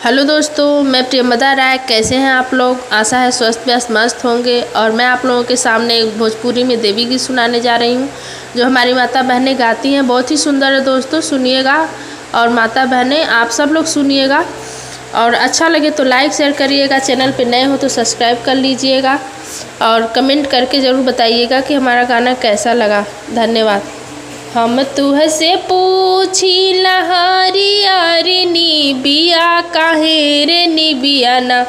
Hello दोस्तों, मैं प्रियंवदा राय। कैसे हैं आप लोग? आशा है स्वस्थ व्यस्त मस्त होंगे। और मैं आप लोगों के सामने एक भोजपुरी में देवी गीत सुनाने जा रही हूँ जो हमारी माता बहनें गाती हैं। बहुत ही सुंदर है दोस्तों, सुनिएगा। और माता बहनें आप सब लोग सुनिएगा और अच्छा लगे तो लाइक शेयर करिएगा। चैनल पे नए हो तो सब्सक्राइब कर लीजिएगा और कमेंट करके ज़रूर बताइएगा कि हमारा गाना कैसा लगा। धन्यवाद। हम तुहसे पूछी लहरी निबिया काहे रे निबिया ना,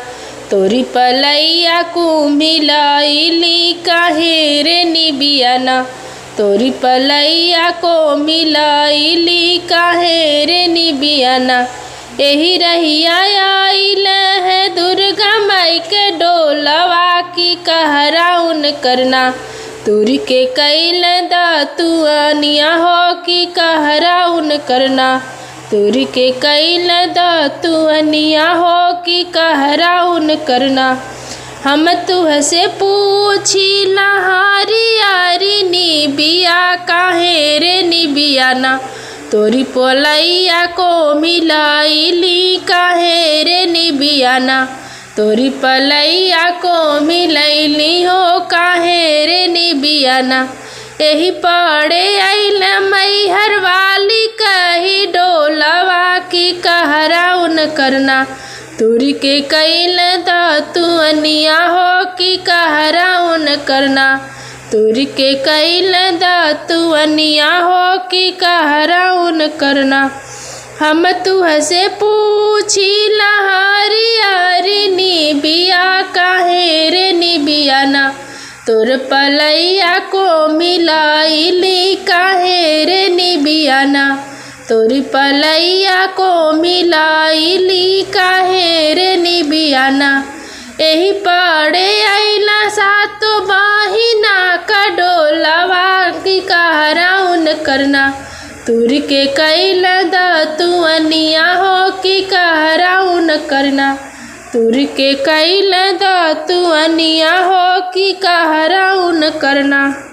तोरी पलैया मिलाइली काहे रे निबिया ना, तोरी पलैया को मिलाइली काहे रे निबिया ना। यही रहिया आइल है दुर्गा माई के डोलवा की कहरा उन करना, तुरी के कैल दतुअनिया हो कि कहरा उन करना, तुरी के कैल दतुअनिया हो कि कहरा उन करना। हम तुहसे पूछी लहरी निबिया काहे रे निबिया ना, तोरी पोलैया को मिलाइली काहे रे निबिया ना, तोरी पलैया को मिलैली हो काहे रे निबिया ना। यही पड़े आइल मैहर वाली कही डोलवा की कहरा उन करना, तुरी के कैल दतुअनिया हो कि कहरा उन करना, तुरी के कैल दतुअनिया हो कि कहरा उन करना। हम तुहसे पूछी लहरी निबिया काहे रे निबिया ना, तोर पलैया को मिलाइली काहे रे निबिया ना, तोरी पलैया को मिलाइली काहे रे निबिया ना। यही पड़े आइला सातो बहिना का डोलवा की कहरा उन करना, तुरी के कैल दतुअनिया हो कि कहरा उन करना, तुरी के कैल दतुअनिया हो कि कहरा उन करना।